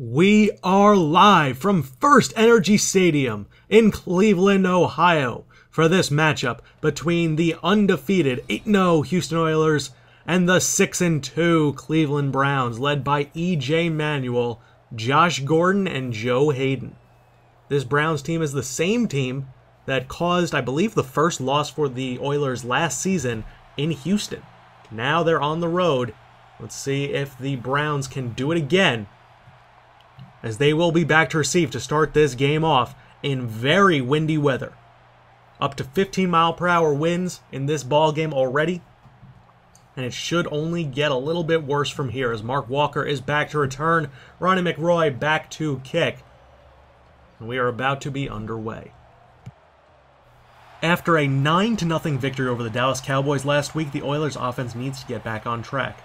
We are live from First Energy Stadium in Cleveland, Ohio for this matchup between the undefeated 8-0 Houston Oilers and the 6-2 Cleveland Browns, led by E.J. Manuel, Josh Gordon, and Joe Hayden. This Browns team is the same team that caused, I believe, the first loss for the Oilers last season in Houston. Now they're on the road. Let's see if the Browns can do it again, as they will be back to receive to start this game off in very windy weather. Up to 15-mile-per-hour winds in this ball game already, and it should only get a little bit worse from here as Mark Walker is back to return, Ronnie McRoy back to kick, and we are about to be underway. After a 9-0 victory over the Dallas Cowboys last week, the Oilers offense needs to get back on track,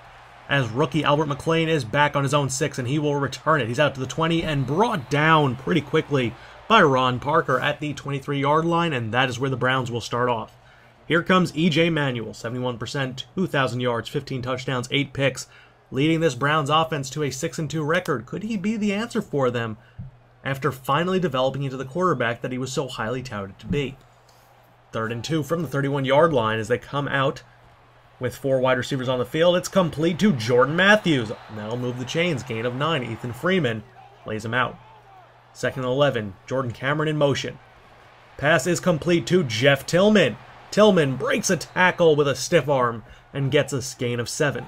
as rookie Albert McLean is back on his own 6, and he will return it. He's out to the 20 and brought down pretty quickly by Ron Parker at the 23-yard line, and that is where the Browns will start off. Here comes E.J. Manuel, 71%, 2,000 yards, 15 touchdowns, 8 picks, leading this Browns offense to a 6-2 record. Could he be the answer for them after finally developing into the quarterback that he was so highly touted to be? 3rd and 2 from the 31-yard line as they come out with 4 wide receivers on the field. It's complete to Jordan Matthews. That'll move the chains. Gain of 9. Ethan Freeman lays him out. 2nd and 11. Jordan Cameron in motion. Pass is complete to Jeff Tillman. Tillman breaks a tackle with a stiff arm and gets a gain of 7.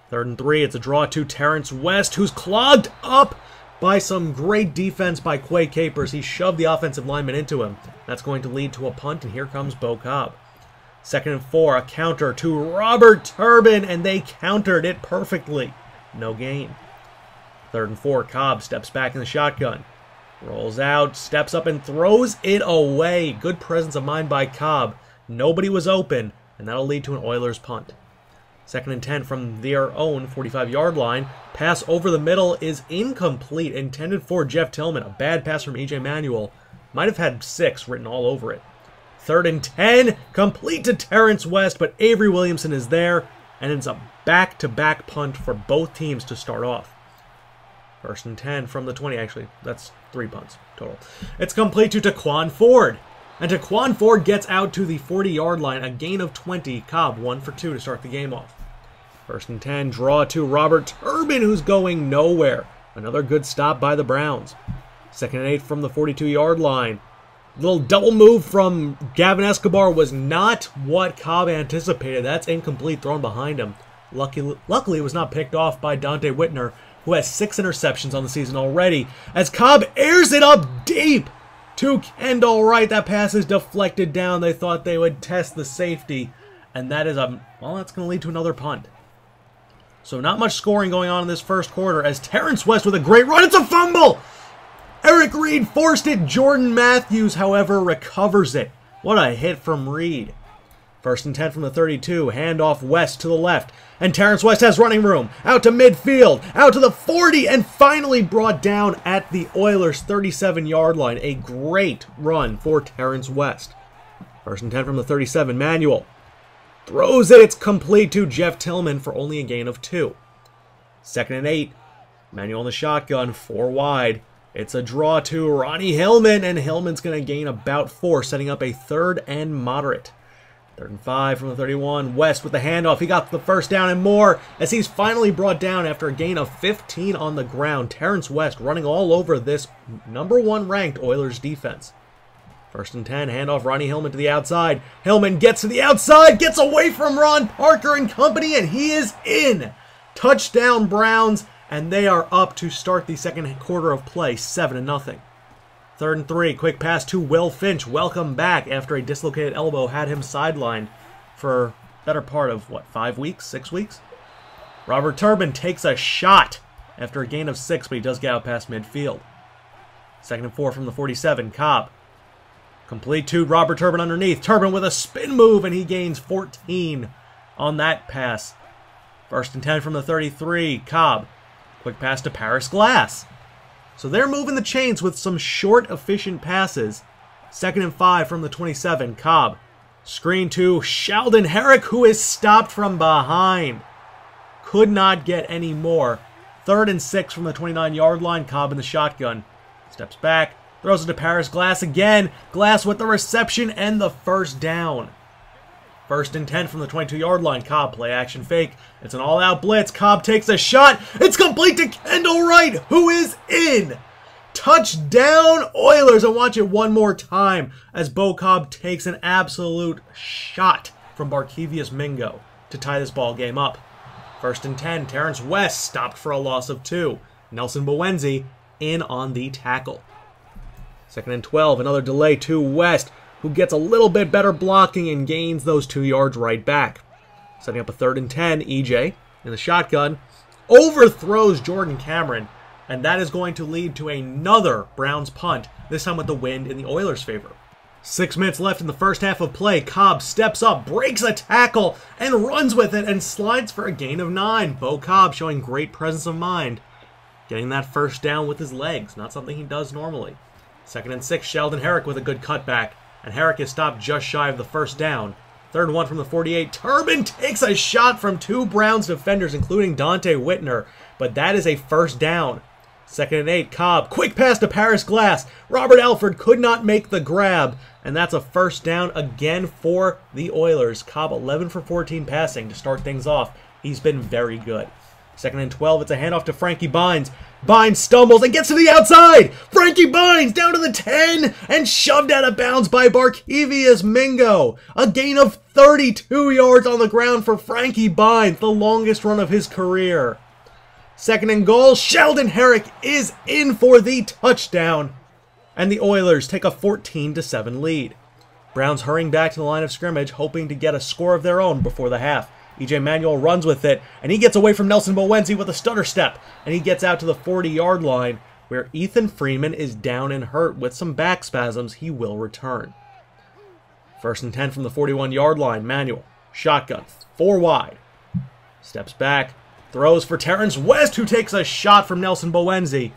3rd and 3. It's a draw to Terrence West, who's clogged up by some great defense by Quay Capers. He shoved the offensive lineman into him. That's going to lead to a punt, and here comes Beau Cobb. 2nd and 4, a counter to Robert Turbin, and they countered it perfectly. No gain. 3rd and 4, Cobb steps back in the shotgun. Rolls out, steps up, and throws it away. Good presence of mind by Cobb. Nobody was open, and that'll lead to an Oilers punt. 2nd and 10 from their own 45-yard line. Pass over the middle is incomplete, intended for Jeff Tillman. A bad pass from E.J. Manuel. Might have had 6 written all over it. 3rd and 10, complete to Terrence West, but Avery Williamson is there, and it's a back-to-back punt for both teams to start off. 1st and 10 from the 20, actually, that's 3 punts total. It's complete to Taquan Ford, and Taquan Ford gets out to the 40-yard line, a gain of 20. Cobb 1 for 2 to start the game off. 1st and 10, draw to Robert Turbin, who's going nowhere. Another good stop by the Browns. 2nd and 8 from the 42-yard line. Little double move from Gavin Escobar was not what Cobb anticipated. That's incomplete, thrown behind him. Luckily, it was not picked off by Dante Whitner, who has 6 interceptions on the season already, as Cobb airs it up deep to Kendall Wright. That pass is deflected down. They thought they would test the safety, and that is that's going to lead to another punt. So not much scoring going on in this first quarter, as Terrence West with a great run. It's a fumble! Eric Reed forced it. Jordan Matthews, however, recovers it. What a hit from Reed. 1st and 10 from the 32. Handoff West to the left. And Terrence West has running room. Out to midfield. Out to the 40. And finally brought down at the Oilers' 37-yard line. A great run for Terrence West. 1st and 10 from the 37. Manuel throws it. It's complete to Jeff Tillman for only a gain of 2. 2nd and 8. Manuel in the shotgun. 4 wide. It's a draw to Ronnie Hillman, and Hillman's going to gain about 4, setting up a 3rd and moderate. 3rd and 5 from the 31. West with the handoff. He got the first down and more, as he's finally brought down after a gain of 15 on the ground. Terrence West running all over this #1 ranked Oilers defense. 1st and 10. Handoff Ronnie Hillman to the outside. Hillman gets to the outside, gets away from Ron Parker and company, and he is in. Touchdown Browns. And they are up to start the second quarter of play, 7-0. 3rd and 3, quick pass to Will Finch. Welcome back after a dislocated elbow had him sidelined for better part of, 5 weeks, 6 weeks? Robert Turbin takes a shot after a gain of 6, but he does get out past midfield. 2nd and 4 from the 47, Cobb. Complete to Robert Turbin underneath. Turbin with a spin move, and he gains 14 on that pass. 1st and 10 from the 33, Cobb. Quick pass to Paris Glass. So they're moving the chains with some short, efficient passes. 2nd and 5 from the 27. Cobb. Screen to Sheldon Herrick, who is stopped from behind. Could not get any more 3rd and 6 from the 29-yard line. Cobb in the shotgun. Steps back. Throws it to Paris Glass again. Glass with the reception and the first down. 1st and 10 from the 22-yard line. Cobb, play action fake. It's an all-out blitz. Cobb takes a shot. It's complete to Kendall Wright, who is in. Touchdown Oilers. And watch it one more time as Beau Cobb takes an absolute shot from Barkevius Mingo to tie this ball game up. 1st and 10. Terrence West stopped for a loss of 2. Nelson Bowenzi in on the tackle. 2nd and 12. Another delay to West, who gets a little bit better blocking and gains those 2 yards right back. Setting up a 3rd and 10, EJ in the shotgun overthrows Jordan Cameron, and that is going to lead to another Browns punt, this time with the wind in the Oilers' favor. 6 minutes left in the first half of play. Cobb steps up, breaks a tackle, and runs with it and slides for a gain of 9. Beau Cobb showing great presence of mind, getting that first down with his legs, not something he does normally. 2nd and 6, Sheldon Herrick with a good cutback, and Herrick is stopped just shy of the first down. 3rd and 1 from the 48. Turbin takes a shot from 2 Browns defenders, including Dante Whitner, but that is a first down. 2nd and 8, Cobb, quick pass to Paris Glass. Robert Alford could not make the grab, and that's a first down again for the Oilers. Cobb 11 for 14 passing to start things off. He's been very good. 2nd and 12, it's a handoff to Frankie Bynes. Bynes stumbles and gets to the outside. Frankie Bynes down to the 10 and shoved out of bounds by Barkevius Mingo. A gain of 32 yards on the ground for Frankie Bynes, the longest run of his career. 2nd and goal, Sheldon Herrick is in for the touchdown, and the Oilers take a 14-7 lead. Browns hurrying back to the line of scrimmage, hoping to get a score of their own before the half. EJ Manuel runs with it, and he gets away from Nelson Bowenzi with a stutter step, and he gets out to the 40-yard line, where Ethan Freeman is down and hurt with some back spasms. He will return. 1st and 10 from the 41-yard line. Manuel, shotgun, 4 wide. Steps back, throws for Terrence West, who takes a shot from Nelson Bowenzi.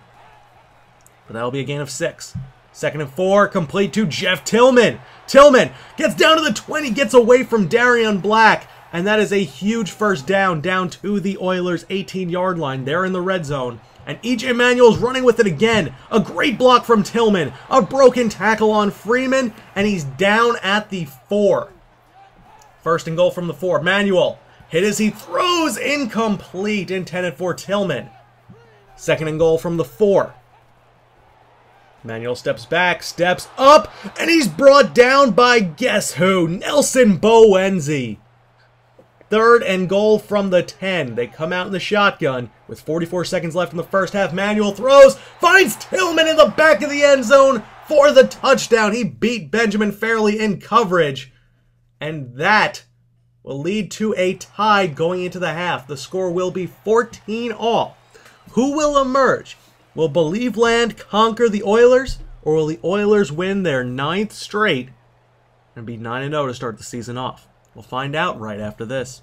But that'll be a gain of 6. 2nd and 4, complete to Jeff Tillman. Tillman gets down to the 20, gets away from Darian Black, and that is a huge first down to the Oilers' 18-yard line. They're in the red zone. And EJ Manuel's running with it again. A great block from Tillman. A broken tackle on Freeman. And he's down at the 4. 1st and goal from the 4. Manuel hit as he throws, incomplete, intended for Tillman. 2nd and goal from the 4. Manuel steps back, steps up, and he's brought down by guess who? Nelson Bowenzi. 3rd and goal from the 10. They come out in the shotgun with 44 seconds left in the first half. Manuel throws, finds Tillman in the back of the end zone for the touchdown. He beat Benjamin Fairley in coverage, and that will lead to a tie going into the half. The score will be 14-all. Who will emerge? Will Believeland conquer the Oilers, or will the Oilers win their 9th straight and be 9-0 to start the season off? We'll find out right after this.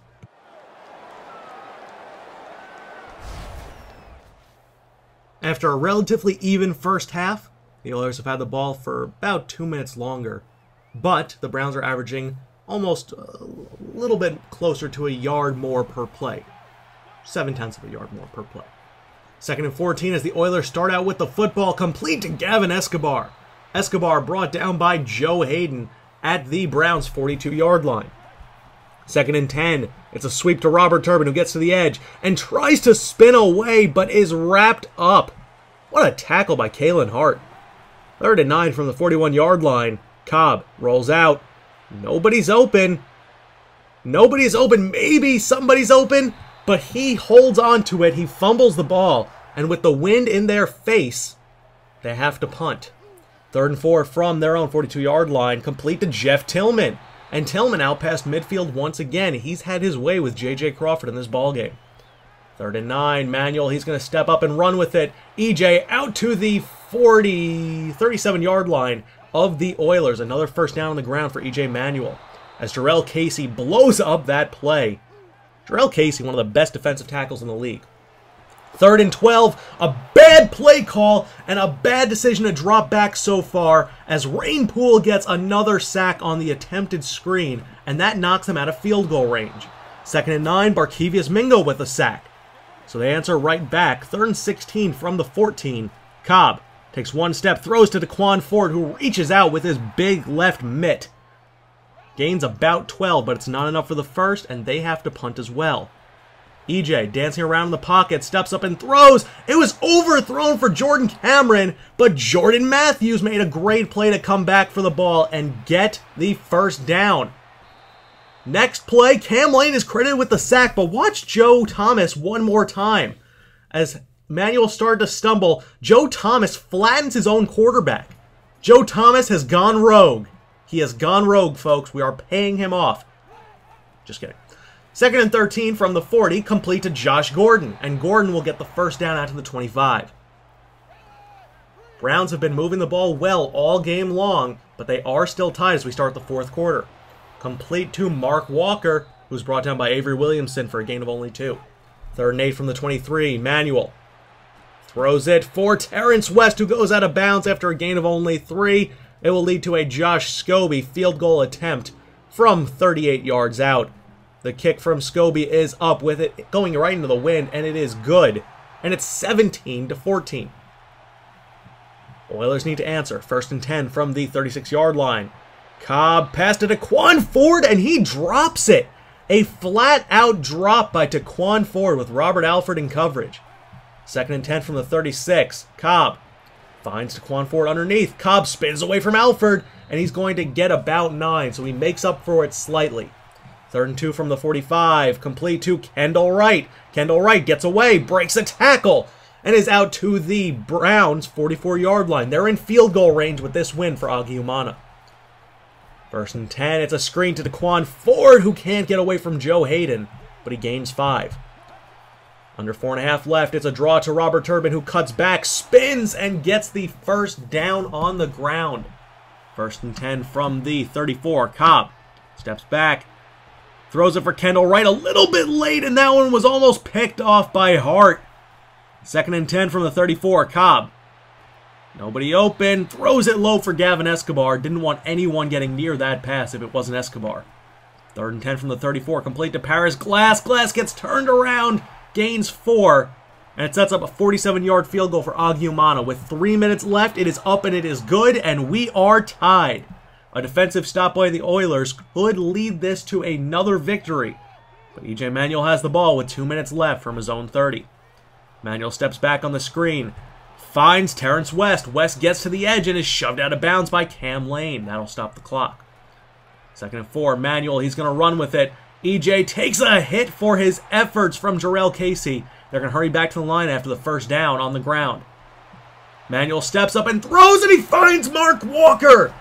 After a relatively even first half, the Oilers have had the ball for about 2 minutes longer, but the Browns are averaging almost a little bit closer to a yard more per play. 0.7 of a yard more per play. 2nd and 14 as the Oilers start out with the football, complete to Gavin Escobar. Escobar brought down by Joe Hayden at the Browns' 42-yard line. 2nd and 10. It's a sweep to Robert Turbin, who gets to the edge and tries to spin away, but is wrapped up. What a tackle by Kalen Hart. 3rd and 9 from the 41-yard line. Cobb rolls out. Nobody's open. Nobody's open. Maybe somebody's open, but he holds on to it. He fumbles the ball, and with the wind in their face, they have to punt. 3rd and 4 from their own 42-yard line, complete to Jeff Tillman. And Tillman out past midfield once again. He's had his way with J.J. Crawford in this ballgame. 3rd and 9, Manuel, he's going to step up and run with it. EJ out to the 37-yard line of the Oilers. Another first down on the ground for EJ Manuel, as Jarrell Casey blows up that play. Jarrell Casey, one of the best defensive tackles in the league. 3rd and 12, a bad play call and a bad decision to drop back so far, as Rain Poole gets another sack on the attempted screen, and that knocks him out of field goal range. 2nd and 9, Barkevius Mingo with a sack. So they answer right back. 3rd and 16 from the 14. Cobb takes one step, throws to Daquan Ford, who reaches out with his big left mitt. Gains about 12, but it's not enough for the first, and they have to punt as well. EJ dancing around in the pocket, steps up and throws. It was overthrown for Jordan Cameron, but Jordan Matthews made a great play to come back for the ball and get the first down. Next play, Cam Lane is credited with the sack, but watch Joe Thomas one more time. As Manuel started to stumble, Joe Thomas flattens his own quarterback. Joe Thomas has gone rogue. He has gone rogue, folks. We are paying him off. Just kidding. 2nd and 13 from the 40, complete to Josh Gordon, and Gordon will get the first down out to the 25. Browns have been moving the ball well all game long, but they are still tied as we start the 4th quarter. Complete to Mark Walker, who's brought down by Avery Williamson for a gain of only 2. 3rd and 8 from the 23, Manuel throws it for Terrence West, who goes out of bounds after a gain of only 3. It will lead to a Josh Scobie field goal attempt from 38 yards out. The kick from Scobie is up with it going right into the wind, and it is good. And it's 17-14. Oilers need to answer. 1st and 10 from the 36-yard line. Cobb passed to Daquan Ford, and he drops it. A flat-out drop by Daquan Ford with Robert Alford in coverage. 2nd and 10 from the 36. Cobb finds Daquan Ford underneath. Cobb spins away from Alford, and he's going to get about 9, so he makes up for it slightly. 3rd and 2 from the 45. Complete to Kendall Wright. Kendall Wright gets away, breaks a tackle, and is out to the Browns' 44-yard line. They're in field goal range with this win for Augie Umana. 1st and 10, it's a screen to Daquan Ford, who can't get away from Joe Hayden, but he gains 5. Under 4.5 left, it's a draw to Robert Turbin, who cuts back, spins, and gets the first down on the ground. 1st and 10 from the 34. Cobb steps back, throws it for Kendall Wright a little bit late, and that one was almost picked off by Hart. 2nd and 10 from the 34. Cobb, nobody open, throws it low for Gavin Escobar. Didn't want anyone getting near that pass if it wasn't Escobar. 3rd and 10 from the 34, complete to Paris Glass. Glass gets turned around, gains 4, and it sets up a 47-yard field goal for Augie Umana. With 3 minutes left, it is up and it is good, and we are tied. A defensive stop by the Oilers could lead this to another victory, but EJ Manuel has the ball with 2 minutes left from his own 30. Manuel steps back on the screen, finds Terrence West. West gets to the edge and is shoved out of bounds by Cam Lane. That'll stop the clock. 2nd and 4, Manuel, he's going to run with it. EJ takes a hit for his efforts from Jarrell Casey. They're going to hurry back to the line after the first down on the ground. Manuel steps up and throws, and he finds Mark Walker,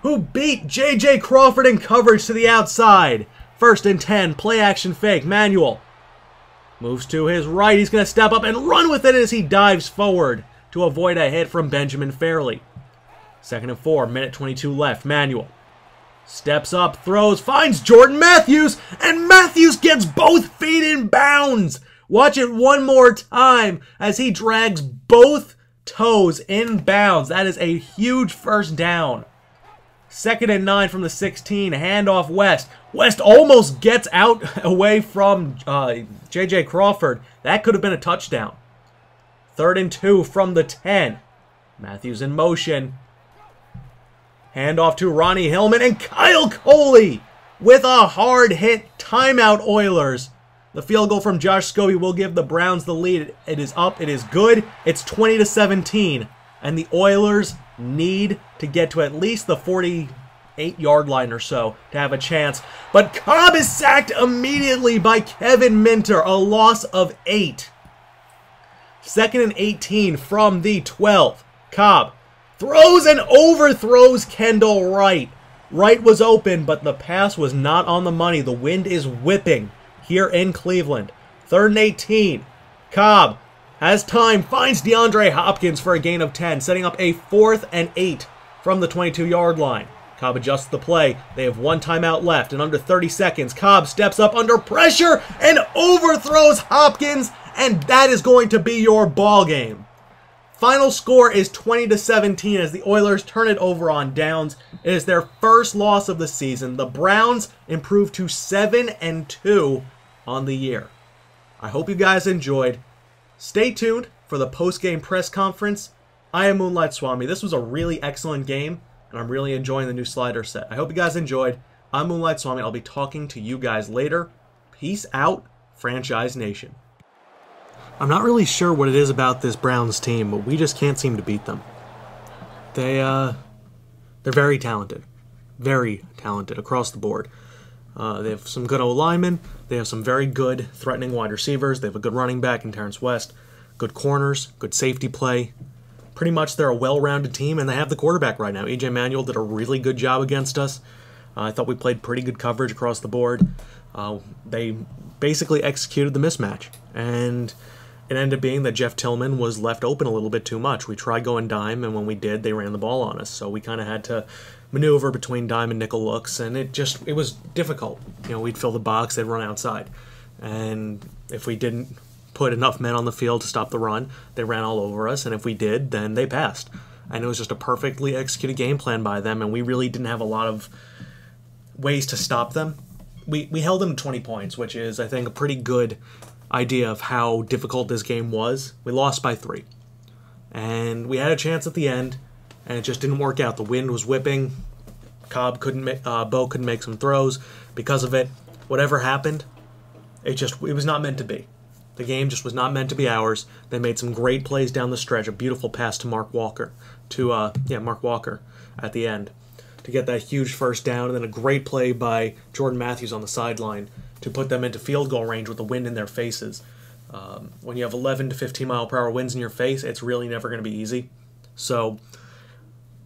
who beat J.J. Crawford in coverage to the outside. 1st and 10, play action fake. Manuel moves to his right. He's going to step up and run with it as he dives forward to avoid a hit from Benjamin Fairley. 2nd and 4, minute 22 left. Manuel steps up, throws, finds Jordan Matthews, and Matthews gets both feet in bounds. Watch it one more time as he drags both toes in bounds. That is a huge first down. 2nd and 9 from the 16, handoff West. West almost gets out away from J.J. Crawford. That could have been a touchdown. 3rd and 2 from the 10. Matthews in motion. Handoff to Ronnie Hillman, and Kyle Coley with a hard hit. Timeout, Oilers. The field goal from Josh Scobie will give the Browns the lead. It is up. It is good. It's 20-17, and the Oilers need to get to at least the 48-yard line or so to have a chance. But Cobb is sacked immediately by Kevin Minter, a loss of 8. 2nd and 18 from the 12. Cobb throws and overthrows Kendall Wright. Wright was open, but the pass was not on the money. The wind is whipping here in Cleveland. 3rd and 18. Cobb has time, finds DeAndre Hopkins for a gain of 10, setting up a 4th and 8 from the 22-yard line. Cobb adjusts the play. They have 1 timeout left, and under 30 seconds, Cobb steps up under pressure and overthrows Hopkins, and that is going to be your ball game. Final score is 20-17 as the Oilers turn it over on downs. It is their first loss of the season. The Browns improve to 7-2 on the year. I hope you guys enjoyed. Stay tuned for the post-game press conference. I am Moonlight Swami. This was a really excellent game, and I'm really enjoying the new slider set. I hope you guys enjoyed. I'm Moonlight Swami. I'll be talking to you guys later. Peace out, Franchise Nation. I'm not really sure what it is about this Browns team, but we just can't seem to beat them. They're very talented. Very talented across the board. They have some good O-linemen. They have some very good threatening wide receivers. They have a good running back in Terrence West. Good corners. Good safety play. Pretty much they're a well-rounded team, and they have the quarterback right now. E.J. Manuel did a really good job against us. I thought we played pretty good coverage across the board. They basically executed the mismatch, and it ended up being that Jeff Tillman was left open a little bit too much. We tried going dime, and when we did, they ran the ball on us. So we kind of had to maneuver between dime and nickel looks, and it was difficult. You know, we'd fill the box, they'd run outside. And if we didn't put enough men on the field to stop the run, they ran all over us, and if we did, then they passed. And it was just a perfectly executed game plan by them, and we really didn't have a lot of ways to stop them. We held them to 20 points, which is, I think, a pretty good idea of how difficult this game was. We lost by 3. And we had a chance at the end, and it just didn't work out. The wind was whipping. Beau couldn't make some throws because of it. Whatever happened, it was not meant to be. The game just was not meant to be ours. They made some great plays down the stretch. A beautiful pass to Mark Walker, Mark Walker at the end to get that huge first down, and then a great play by Jordan Matthews on the sideline to put them into field goal range with the wind in their faces. When you have 11 to 15 mile per hour winds in your face, it's really never going to be easy. So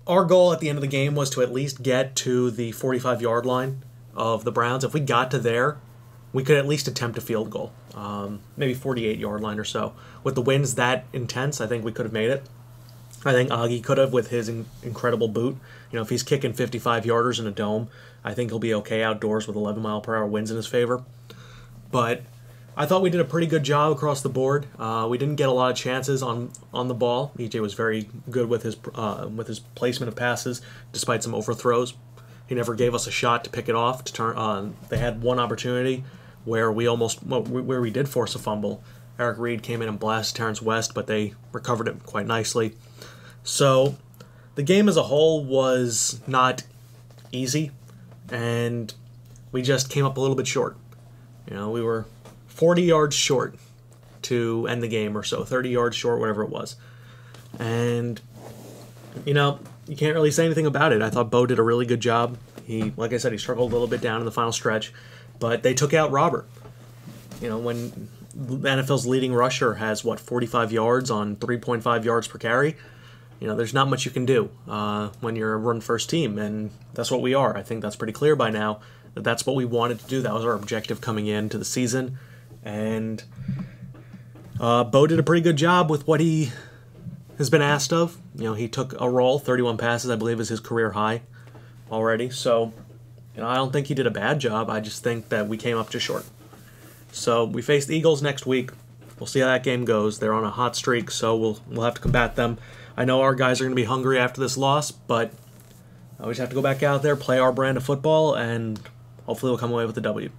our goal at the end of the game was to at least get to the 45-yard line of the Browns. If we got to there, we could at least attempt a field goal, maybe 48-yard line or so. With the winds that intense, I think we could have made it. I think Augie could have with his incredible boot. You know, if he's kicking 55-yarders in a dome, I think he'll be okay outdoors with 11 mile per hour winds in his favor. But I thought we did a pretty good job across the board. We didn't get a lot of chances on the ball. EJ was very good with his placement of passes, despite some overthrows. He never gave us a shot to pick it off. They had one opportunity where we did force a fumble. Eric Reed came in and blasted Terrence West, but they recovered it quite nicely. So the game as a whole was not easy, and we just came up a little bit short. You know, we were 40 yards short to end the game or so, 30 yards short, whatever it was. And, you know, you can't really say anything about it. I thought Beau did a really good job. Like I said, he struggled a little bit down in the final stretch, but they took out Robert. You know, when the NFL's leading rusher has, 45 yards on 3.5 yards per carry, you know, there's not much you can do when you're a run-first team, and that's what we are. I think that's pretty clear by now that that's what we wanted to do. That was our objective coming into the season, and Beau did a pretty good job with what he has been asked of. You know, he took a role, 31 passes, I believe, is his career high already. So, you know, I don't think he did a bad job. I just think that we came up just short. So we face the Eagles next week. We'll see how that game goes. They're on a hot streak, so we'll have to combat them. I know our guys are going to be hungry after this loss, but we just have to go back out there, play our brand of football, and hopefully we'll come away with a W.